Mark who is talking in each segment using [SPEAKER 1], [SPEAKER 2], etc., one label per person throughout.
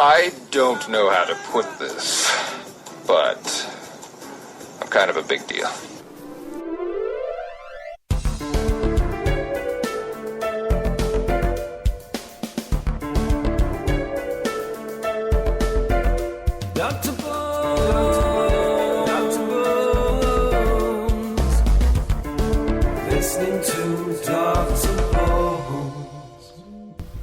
[SPEAKER 1] I don't know how to put this, but I'm kind of a big deal.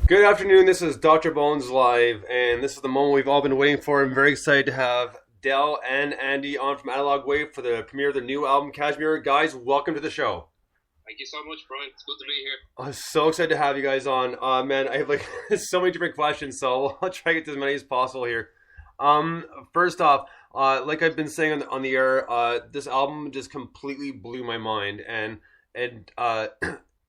[SPEAKER 2] Good afternoon, this is Dr. Bones Live, and this is the moment we've all been waiting for. I'm very excited to have Del and Andy on from Analogue Wave for the premiere of their new album, Kashmir. Guys, welcome to the show.
[SPEAKER 3] Thank you so much, Brian. It's good to be here.
[SPEAKER 2] I'm so excited to have you guys on. Man, I have like so many different questions, so I'll try to get to as many as possible here. First off, like I've been saying on the air, this album just completely blew my mind, and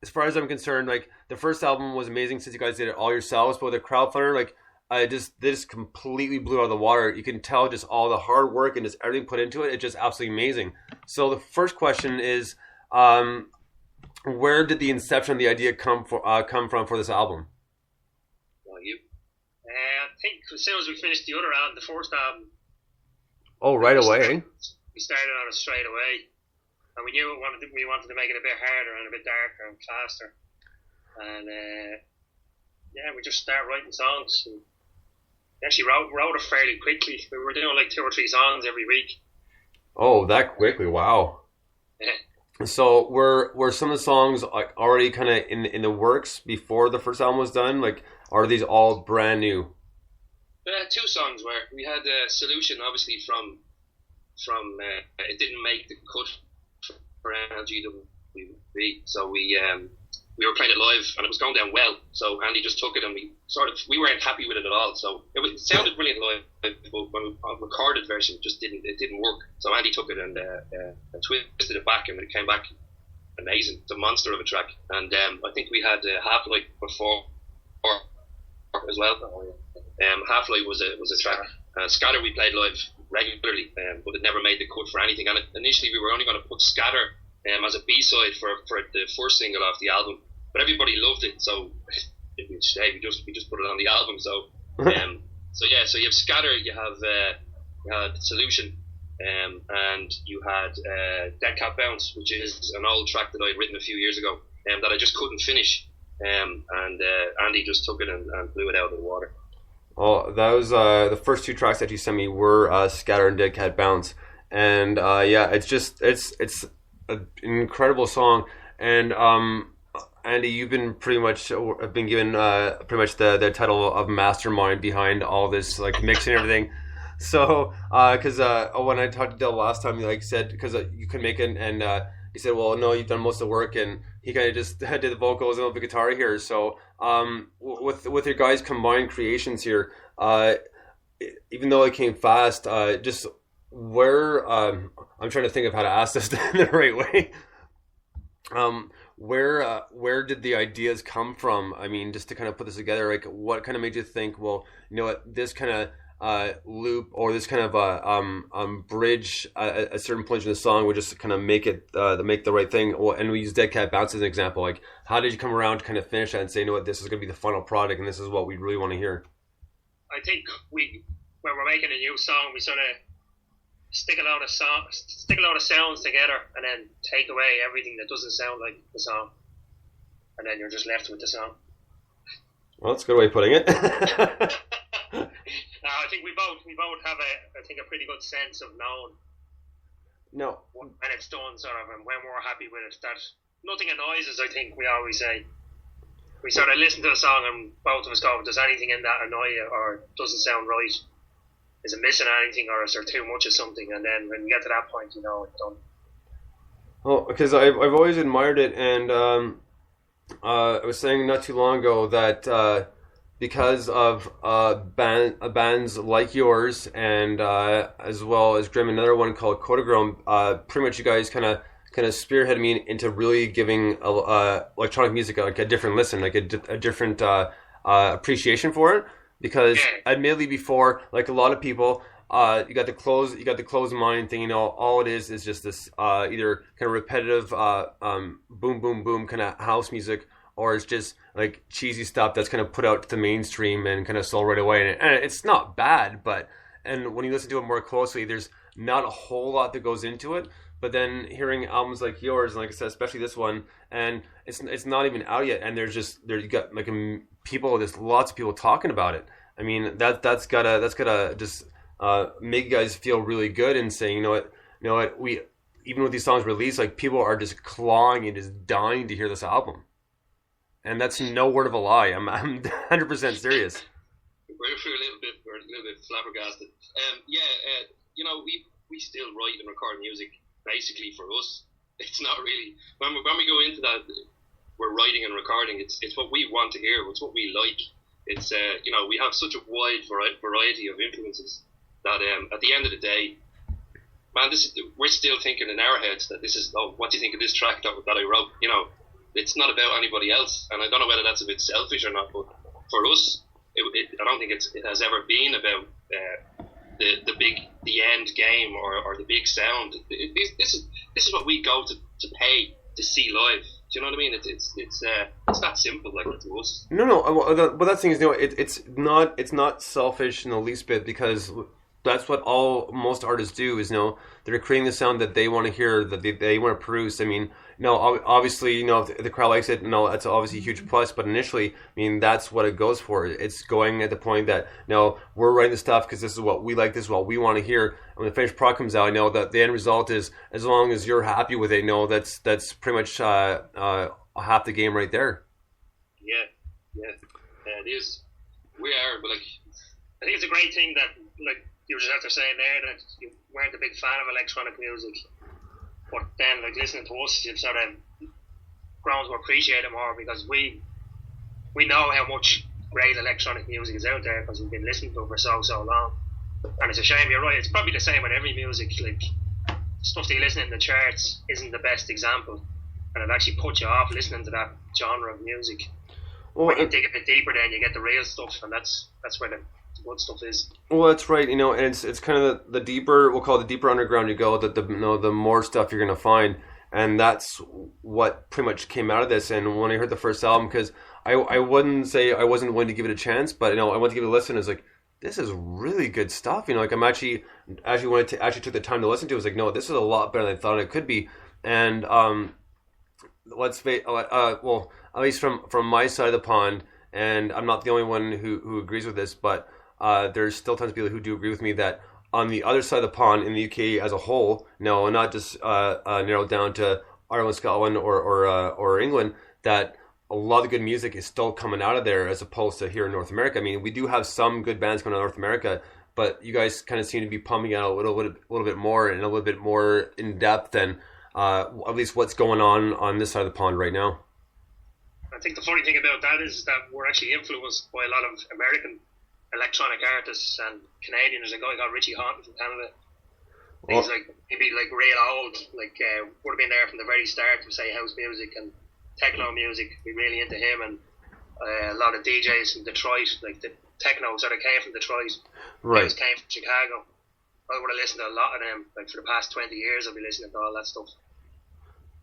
[SPEAKER 2] as far as I'm concerned, like the first album was amazing since you guys did it all yourselves, but with the crowdfunder, like they just completely blew out of the water. You can tell just all the hard work and just everything put into it. It's just absolutely amazing. So the first question is, where did the inception of the idea come from for this album?
[SPEAKER 3] Well, I think as soon as we finished the other album, the first album.
[SPEAKER 2] Oh, right away.
[SPEAKER 3] We started on it straight away. And we knew we wanted to make it a bit harder and a bit darker and faster. And we just started writing songs. And we actually wrote it fairly quickly. We were doing like 2 or 3 songs every week.
[SPEAKER 2] Oh, that quickly! Wow.
[SPEAKER 3] Yeah.
[SPEAKER 2] So were some of the songs like already kind of in the works before the first album was done? Like, are these all brand new?
[SPEAKER 3] 2 songs were. We had a Solution, obviously from it didn't make the cut for NLGWB, so we were playing it live and it was going down well, so Andy just took it and we weren't happy with it at all, so it sounded brilliant live, but when we recorded version it didn't work, so Andy took it and twisted it back, and it came back amazing. It's a monster of a track, and I think we had Half-Life before as well. Half-Life was a track. Scatter we played live regularly, but it never made the cut for anything. And initially we were only going to put Scatter as a B-side for the first single off the album, but everybody loved it, so we just put it on the album. So so you have Scatter, you had Solution, and you had Dead Cat Bounce, which is an old track that I'd written a few years ago that I just couldn't finish, and Andy just took it and blew it out of the water.
[SPEAKER 2] Oh, that was the first 2 tracks that you sent me were Scatter and Dead Cat Bounce, and it's an incredible song. And Andy, you've been given pretty much the title of mastermind behind all this like mixing and everything. So because when I talked to Del last time, you said because you could make it, and he said, well, no, you've done most of the work, and he kind of just did the vocals and the guitar here. So with your guys' combined creations here, even though it came fast, just where I'm trying to think of how to ask this in the right way. Where did the ideas come from? I mean, just to kind of put this together, like what kind of made you think, well, you know what, this kind of loop or this kind of bridge at a certain point in the song would just kind of make it make the right thing. And we use Dead Cat Bounce as an example. Like, how did you come around to kind of finish that and say, you know what, this is going to be the final product and this is what we really want to hear?
[SPEAKER 3] I think when we're making a new song, we sort of stick a lot of sounds together and then take away everything that doesn't sound like the song, and then you're just left with the song.
[SPEAKER 2] Well, that's a good way of putting it.
[SPEAKER 3] I think we both have a pretty good sense of knowing when it's done, sort of, and when we're happy with it. That nothing annoys us. I think we always say we sort of listen to a song and both of us go, does anything in that annoy you, or doesn't sound right? Is it missing anything, or is there too much of something? And then when you get to that point, you know it's done.
[SPEAKER 2] Well, because I've always admired it, and I was saying not too long ago that because of bands like yours, and as well as Grim, another one called Kodagrom, pretty much you guys kind of spearheaded me into really giving electronic music like a different listen, like a different appreciation for it. Because admittedly, before, like a lot of people, you got the closed mind thing. You know, all it is just this either kind of repetitive boom boom boom kind of house music, or it's just like cheesy stuff that's kind of put out to the mainstream and kind of sold right away. And it's not bad, but and when you listen to it more closely, there's not a whole lot that goes into it. But then hearing albums like yours, and like I said, especially this one, and it's not even out yet, and you got like people, there's lots of people talking about it. I mean that's gotta just make you guys feel really good and saying, you know what, we even with these songs released, like people are just clawing and just dying to hear this album, and that's no word of a lie. I'm 100% serious.
[SPEAKER 3] We're a little bit flabbergasted. We still write and record music basically for us. It's not really when we go into that, we're writing and recording. It's what we want to hear. It's what we like. It's we have such a wide variety of influences that at the end of the day, man, we're still thinking in our heads that this is, what do you think of this track that I wrote? It's not about anybody else, and I don't know whether that's a bit selfish or not, but for us, I don't think it has ever been about the end game or the big sound. This is what we go to pay to see live. Do you know what I mean? It's that simple, like, to us.
[SPEAKER 2] No. But that thing is, it's not selfish in the least bit, because that's what most artists do. Is they're creating the sound that they want to hear, that they want to produce. I mean, obviously, if the crowd likes it, that's obviously a huge plus. But initially, I mean, that's what it goes for. It's going at the point that we're writing the stuff because this is what we like, this is what we want to hear. And when the finished product comes out, I know that the end result is, as long as you're happy with it, that's pretty much half the game right there.
[SPEAKER 3] Yeah, it is. We are, but I think it's a great thing that you were just after saying there that you weren't a big fan of electronic music, but then listening to us, you've sort of grown to appreciate it more, because we know how much great electronic music is out there because we've been listening to it for so long. And it's a shame, you're right, it's probably the same with every music. Stuff that you listen in the charts isn't the best example, and it actually puts you off listening to that genre of music. When you dig a bit deeper, then you get the real stuff, and that's where the good stuff is.
[SPEAKER 2] Well, that's right. And it's kind of the deeper, we'll call it the deeper underground you go, that the more stuff you're gonna find, and that's what pretty much came out of this. And when I heard the first album, because I wouldn't say I wasn't willing to give it a chance, but I went to give it a listen. It's like, this is really good stuff. I'm actually when I actually took the time to listen to it, I was like, no, this is a lot better than I thought it could be. And let's face, well, at least from my side of the pond, and I'm not the only one who agrees with this, but there's still tons of people who do agree with me that on the other side of the pond, in the UK as a whole, not just narrowed down to Ireland, Scotland, or England, that a lot of good music is still coming out of there as opposed to here in North America. I mean, we do have some good bands coming out of North America, but you guys kind of seem to be pumping out a little bit more and a little bit more in depth than at least what's going on this side of the pond right now.
[SPEAKER 3] I think the funny thing about that is that we're actually influenced by a lot of American electronic artists and Canadian. There's a guy called Richie Houghton from Canada. He's maybe real old, would have been there from the very start to say house music and techno music. Be really into him, and a lot of DJs from Detroit, the techno sort of came from Detroit.
[SPEAKER 2] Right.
[SPEAKER 3] Came from Chicago. I would have listened to a lot of them. For the past 20 years, I've been listening to all that stuff.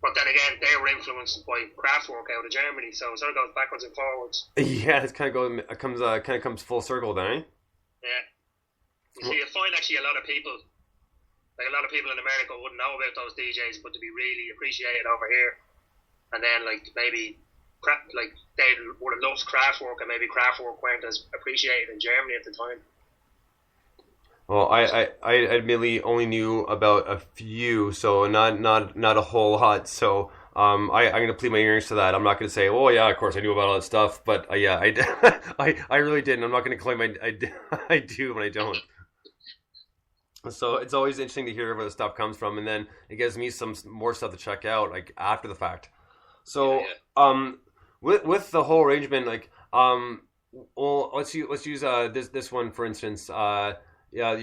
[SPEAKER 3] But then again, they were influenced by Kraftwerk out of Germany, so it sort of goes backwards and forwards.
[SPEAKER 2] Yeah, it kind of comes full circle then, eh?
[SPEAKER 3] Yeah. You see, you find actually a lot of people in America wouldn't know about those DJs, but to be really appreciated over here. And then maybe they would have loved Kraftwerk, and maybe Kraftwerk weren't as appreciated in Germany at the time.
[SPEAKER 2] Well, I admittedly only knew about a few, so not a whole lot. So I'm going to plead my ears to that. I'm not going to say, oh yeah, of course I knew about all that stuff, but yeah, I really didn't. I'm not going to claim I do when I don't. So it's always interesting to hear where the stuff comes from, and then it gives me some more stuff to check out after the fact. So with the whole arrangement, well, let's use this one for instance. Yeah,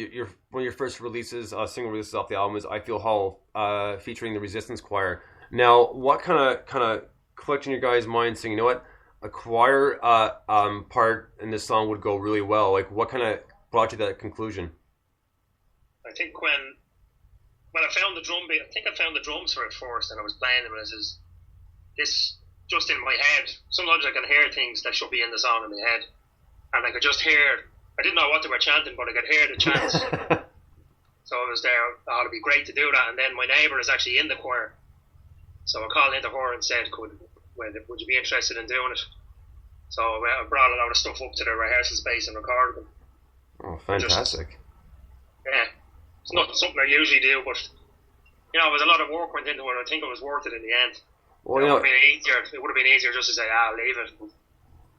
[SPEAKER 2] one of your first releases, single releases off the album is "I Feel Hollow," featuring the Resistance Choir. Now, what kind of clicked in your guys' mind, saying, you know what, a choir part in this song would go really well? What kind of brought you to that conclusion?
[SPEAKER 3] I think when I found the drum beat, I found the drums for it first, and I was playing them, and I says, this just in my head. Sometimes I can hear things that should be in the song in my head, and I could just hear. I didn't know what they were chanting, but I could hear the chants. So I was there. Oh, it'd be great to do that. And then my neighbour is actually in the choir, so I called into her and said, would you be interested in doing it? So I brought a lot of stuff up to the rehearsal space and recorded them.
[SPEAKER 2] Oh, fantastic!
[SPEAKER 3] It's not something I usually do, but it was a lot of work went into it. I think it was worth it in the end. Well, it would have been easier just to say, leave it.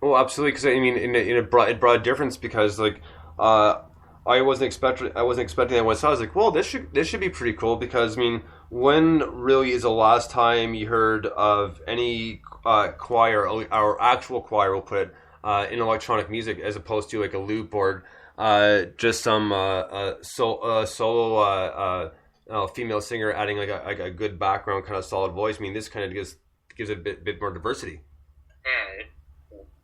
[SPEAKER 2] Oh, absolutely. Because I mean, it brought a difference because I wasn't expecting that when I saw it. I was like, well, this should be pretty cool because I mean, when really is the last time you heard of any choir or actual choir, we'll put it, in electronic music as opposed to like a loop or just some solo female singer adding like a good background, kind of solid voice. I mean, this kind of gives it a bit more diversity.
[SPEAKER 3] Yeah,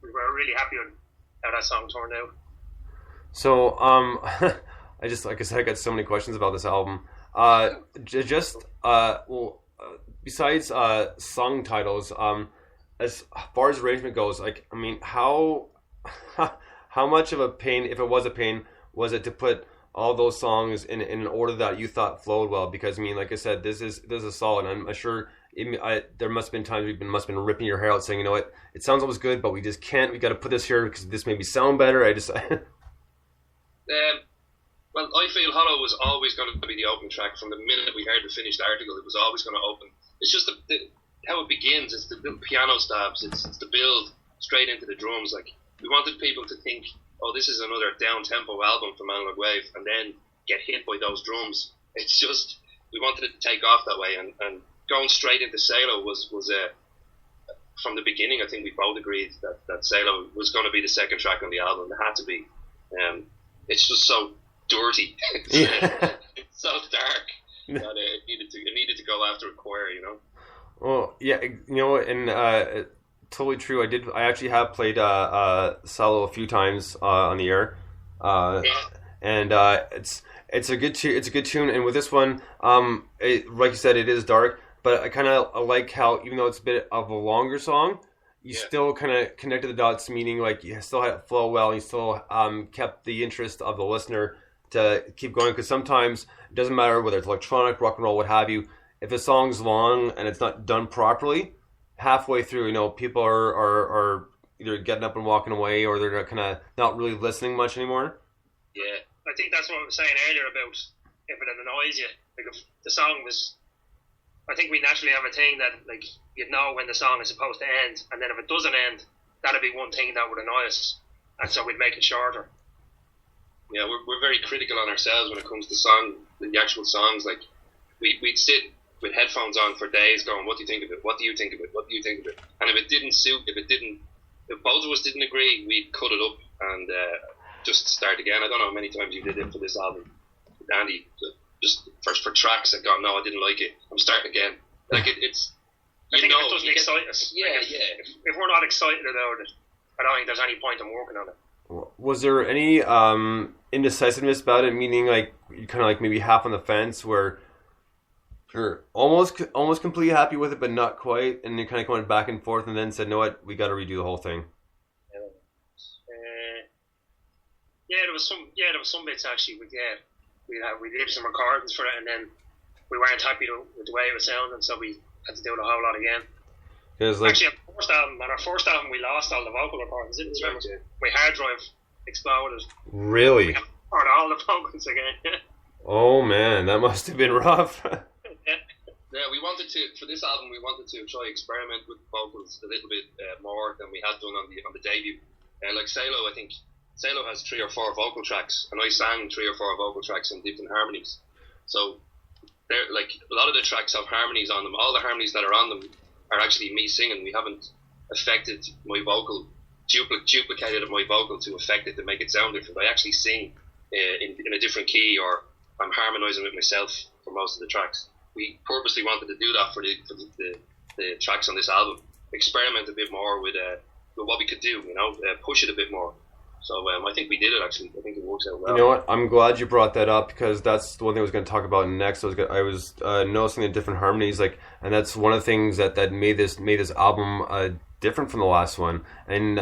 [SPEAKER 3] we were really happy with how that song turned out.
[SPEAKER 2] So, I just, like I said, I got so many questions about this album. Besides song titles, as far as arrangement goes, like, I mean, how much of a pain, if it was a pain, was it to put all those songs in an order that you thought flowed well? Because I mean, like I said, this is solid. I'm sure there must have been times you must have been ripping your hair out, saying, you know what, it sounds almost good, but we just can't. We got to put this here because this maybe sound better.
[SPEAKER 3] Well, I feel Hollow was always going to be the opening track from the minute we heard the finished article. It was always going to open. It's just how it begins. It's the little piano stabs. It's the build straight into the drums. Like, we wanted people to think, oh, this is another down-tempo album from Analogue Wave, and then get hit by those drums. It's just, we wanted it to take off that way, and going straight into Salo was from the beginning. I think we both agreed that Salo was going to be the second track on the album. It had to be. It's just so dirty. It's so dark that it needed to go after a choir, you know.
[SPEAKER 2] Well, yeah, you know, and totally true. I actually have played Salo a few times on the air, and it's a good tune. And with this one, like you said, it is dark, but I kind of like how even though it's a bit of a longer song, you still kind of connected the dots, meaning like you still had it flow well, and you still kept the interest of the listener to keep going. Because sometimes it doesn't matter whether it's electronic, rock and roll, what have you. If a song's long and it's not done properly, halfway through, you know, people are either getting up and walking away, or they're kind of not really listening much anymore.
[SPEAKER 3] Yeah, I think that's what I was saying earlier about if it annoys you. Like if the song was, I think we naturally have a thing that like you'd know when the song is supposed to end, and then if it doesn't end, that'd be one thing that would annoy us, and so we'd make it shorter. Yeah, we're very critical on ourselves when it comes to the actual songs. Like we'd sit with headphones on for days going, what do you think of it? What do you think of it? What do you think of it? And if it didn't suit, if both of us didn't agree, we'd cut it up and just start again. I don't know how many times you did it for this album, Andy. Just for tracks that gone, no, I didn't like it, I'm starting again. Like it's, I think it doesn't excite us. Yeah, like if we're not excited about it, I don't think there's any point in working on it.
[SPEAKER 2] Was there any indecisiveness about it? Meaning, like you kind of like maybe half on the fence, where you're almost completely happy with it, but not quite, and you're kind of going back and forth, and then said, "No, what? We got to redo the whole thing."
[SPEAKER 3] There was some bits actually. We did some recordings for it, and then we weren't happy with the way it was sounding, so we had to do the whole lot again.
[SPEAKER 2] Like,
[SPEAKER 3] actually, on our first album, we lost all the vocal recordings. Didn't remember? My hard drive exploded.
[SPEAKER 2] Really?
[SPEAKER 3] We recorded all the vocals again.
[SPEAKER 2] Oh man, that must have been rough.
[SPEAKER 3] Yeah, we wanted to, for this album, we wanted to try experiment with vocals a little bit more than we had done on the debut. Like Salo, I think Salo has 3 or 4 vocal tracks, and I sang 3 or 4 vocal tracks in different harmonies. So, like a lot of the tracks have harmonies on them. All the harmonies that are on them are actually me singing. We haven't affected my vocal, duplicated my vocal to affect it to make it sound different. I actually sing in a different key, or I'm harmonising with myself for most of the tracks. We purposely wanted to do that for the tracks on this album. Experiment a bit more with what we could do, you know, push it a bit more. So I think we did it actually. I think it works out well.
[SPEAKER 2] You know what? I'm glad you brought that up because that's the one thing I was going to talk about next. I was noticing the different harmonies, like, and that's one of the things that made this album different from the last one, and